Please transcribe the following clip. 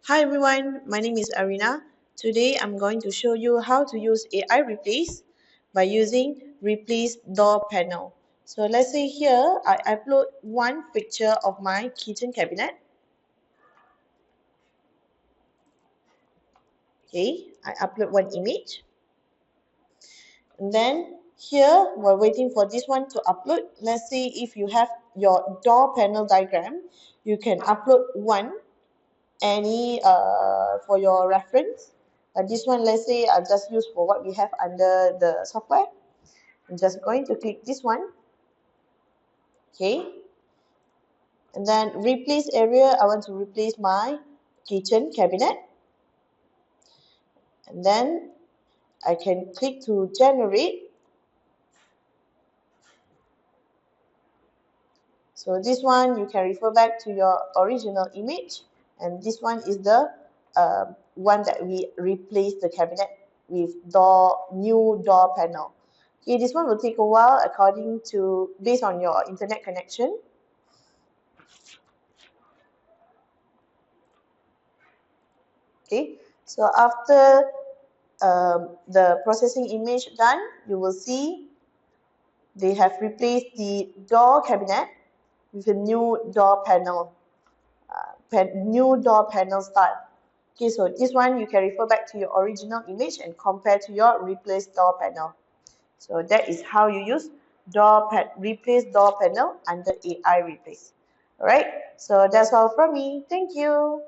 Hi everyone, my name is Arina. Today I'm going to show you how to use AI Replace by using Replace Door Panel. So let's say here I upload one picture of my kitchen cabinet. Okay, I upload one image. And then here we're waiting for this one to upload. Let's say if you have your door panel diagram, you can upload one any for your reference. This one, let's say I'll just use for what we have under the software. I'm just going to click this one. Okay, and then replace area, I want to replace my kitchen cabinet, and then I can click to generate. So this one you can refer back to your original image, and this one is the one that we replace the cabinet with new door panel. Okay, this one will take a while according to based on your internet connection. Okay, so after the processing image done, you will see they have replaced the door cabinet with a new door panel, new door panel style. Okay, so this one you can refer back to your original image and compare to your replaced door panel. So that is how you use replace door panel under AI Replace. Alright, so that's all from me. Thank you.